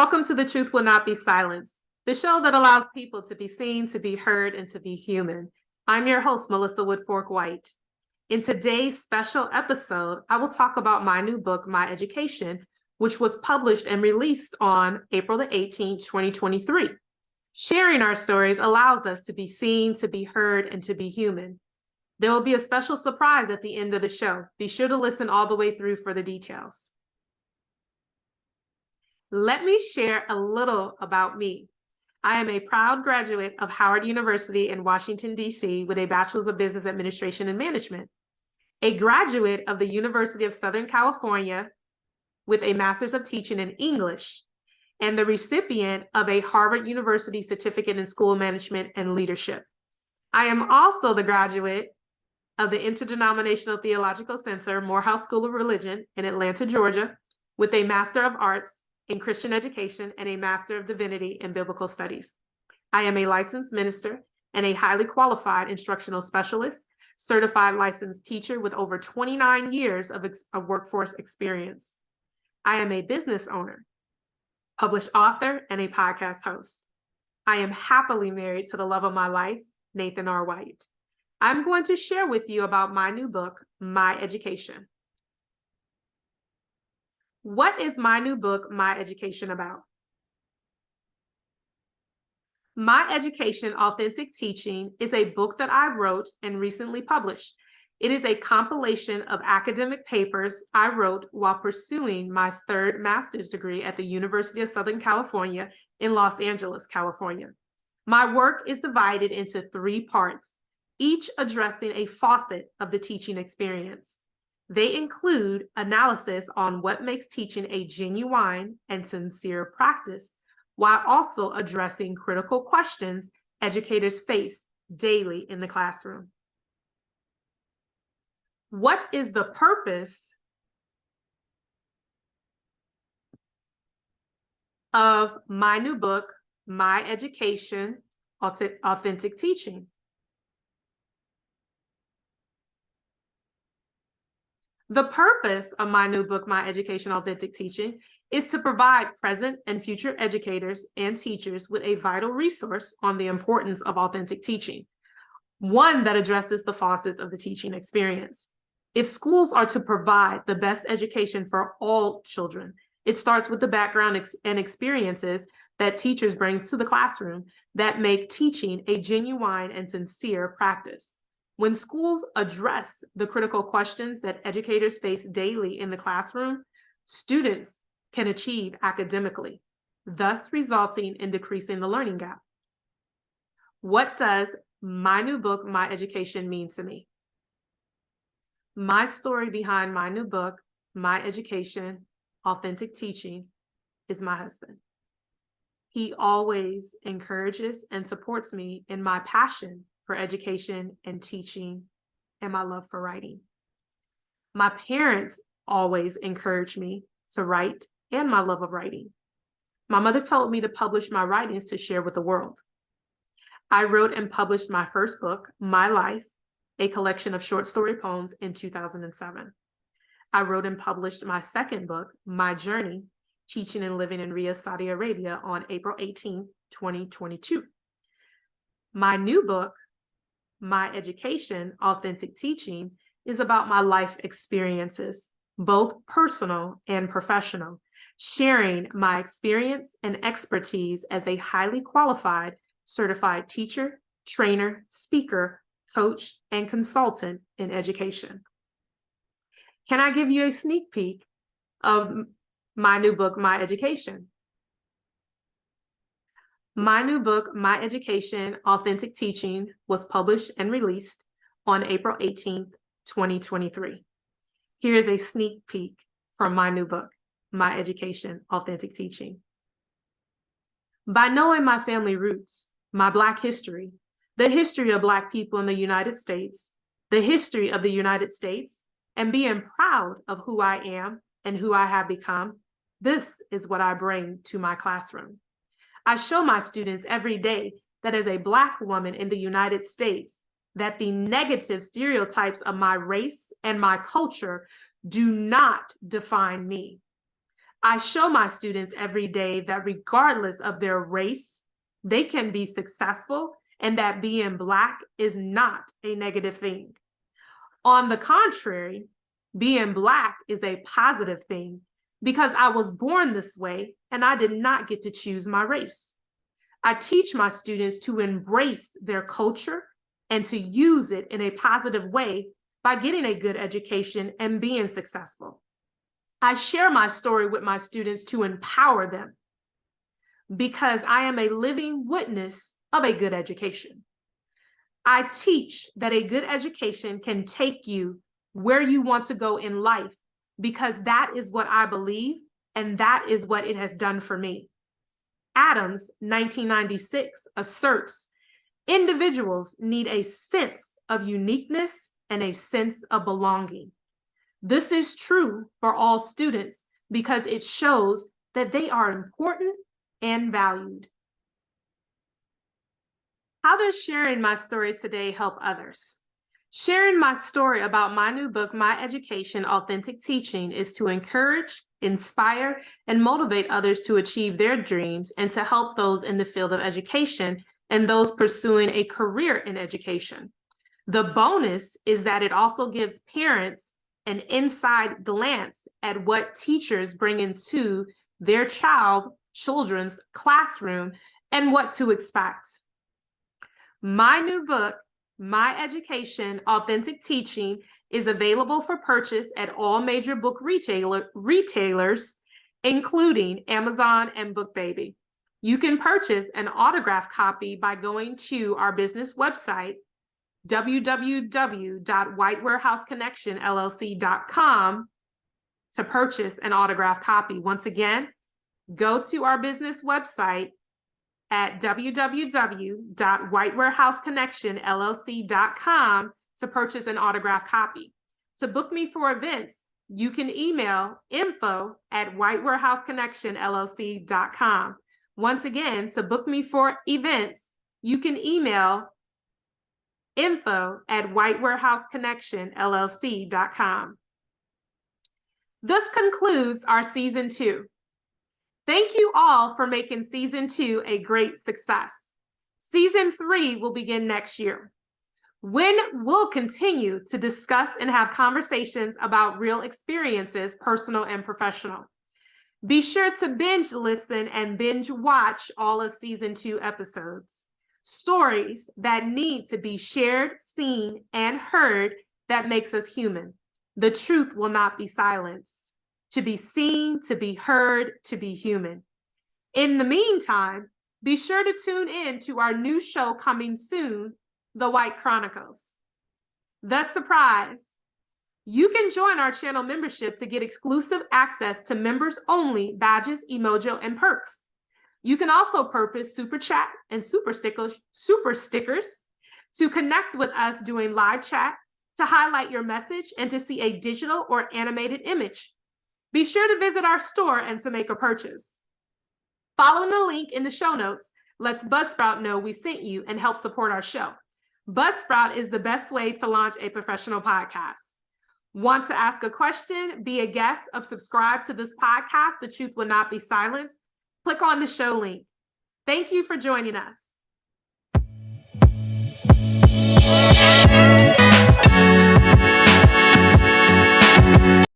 Welcome to The Truth Will Not Be Silenced, the show that allows people to be seen, to be heard, and to be human. I'm your host, Melissa Woodfork White. In today's special episode, I will talk about my new book, My Education, which was published and released on April the 18th, 2023. Sharing our stories allows us to be seen, to be heard, and to be human. There will be a special surprise at the end of the show. Be sure to listen all the way through for the details. Let me share a little about me. I am a proud graduate of Howard University in Washington, D.C. with a Bachelor's of Business Administration and Management, a graduate of the University of Southern California with a Master's of Teaching in English, and the recipient of a Harvard University Certificate in School Management and Leadership. I am also the graduate of the Interdenominational Theological Center, Morehouse School of Religion in Atlanta, Georgia, with a Master of Arts in Christian Education and a Master of Divinity in Biblical Studies. I am a licensed minister and a highly qualified instructional specialist, certified licensed teacher with over 29 years of workforce experience. I am a business owner, published author, and a podcast host. I am happily married to the love of my life, Nathan R. White. I'm going to share with you about my new book, My Education. What is my new book, My Education, about? My Education, Authentic Teaching is a book that I wrote and recently published. It is a compilation of academic papers I wrote while pursuing my third master's degree at the University of Southern California in Los Angeles, California. My work is divided into 3 parts, each addressing a facet of the teaching experience. They include analysis on what makes teaching a genuine and sincere practice, while also addressing critical questions educators face daily in the classroom. What is the purpose of my new book, My Education, Authentic Teaching? The purpose of my new book, My Education, Authentic Teaching, is to provide present and future educators and teachers with a vital resource on the importance of authentic teaching, one that addresses the facets of the teaching experience. If schools are to provide the best education for all children, it starts with the background and experiences that teachers bring to the classroom that make teaching a genuine and sincere practice. When schools address the critical questions that educators face daily in the classroom, students can achieve academically, thus resulting in decreasing the learning gap. What does my new book, My Education, mean to me? My story behind my new book, My Education, Authentic Teaching, is my husband. He always encourages and supports me in my passion for education and teaching and my love for writing. My parents always encouraged me to write and my love of writing. My mother told me to publish my writings to share with the world. I wrote and published my first book, My Life, a collection of short story poems, in 2007. I wrote and published my second book, My Journey, Teaching and Living in Riyadh, Saudi Arabia, on April 18, 2022. My new book, My Education, Authentic Teaching, is about my life experiences, both personal and professional, sharing my experience and expertise as a highly qualified, certified teacher, trainer, speaker, coach, and consultant in education. Can I give you a sneak peek of my new book, My Education? My new book, My Education, Authentic Teaching, was published and released on April 18th, 2023. Here's a sneak peek from my new book, My Education, Authentic Teaching. By knowing my family roots, my Black history, the history of Black people in the United States, the history of the United States, and being proud of who I am and who I have become, this is what I bring to my classroom. I show my students every day that as a Black woman in the United States, that the negative stereotypes of my race and my culture do not define me. I show my students every day that regardless of their race, they can be successful and that being Black is not a negative thing. On the contrary, being Black is a positive thing because I was born this way and I did not get to choose my race. I teach my students to embrace their culture and to use it in a positive way by getting a good education and being successful. I share my story with my students to empower them because I am a living witness of a good education. I teach that a good education can take you where you want to go in life because that is what I believe and that is what it has done for me. Adams, 1996, asserts individuals need a sense of uniqueness and a sense of belonging. This is true for all students because it shows that they are important and valued. How does sharing my story today help others? Sharing my story about my new book, My Education, Authentic Teaching, is to encourage, inspire, and motivate others to achieve their dreams and to help those in the field of education and those pursuing a career in education. The bonus is that it also gives parents an inside glance at what teachers bring into their children's classroom and what to expect. My new book, My Education, Authentic Teaching, is available for purchase at all major book retailers, including Amazon and BookBaby. You can purchase an autographed copy by going to our business website, www.whitewarehouseConnectionLLC.com, to purchase an autographed copy. Once again, go to our business website at www.whitewarehouseConnectionLLC.com to purchase an autographed copy. To book me for events, you can email info@whitewarehouseConnectionLLC.com. Once again, to book me for events, you can email info@whitewarehouseConnectionLLC.com. This concludes our season 2. Thank you all for making season 2 a great success. Season 3 will begin next year, when we'll continue to discuss and have conversations about real experiences, personal and professional. Be sure to binge listen and binge watch all of season 2 episodes. Stories that need to be shared, seen, and heard that makes us human. The truth will not be silenced. To be seen, to be heard, to be human. In the meantime, be sure to tune in to our new show coming soon, The White Chronicles. The surprise. You can join our channel membership to get exclusive access to members-only badges, emoji, and perks. You can also purchase Super Chat and Super Stickers to connect with us during live chat, to highlight your message, and to see a digital or animated image. Be sure to visit our store and to make a purchase. Following the link in the show notes lets Buzzsprout know we sent you and help support our show. Buzzsprout is the best way to launch a professional podcast. Want to ask a question, be a guest, or subscribe to this podcast, The Truth Will Not Be Silenced? Click on the show link. Thank you for joining us.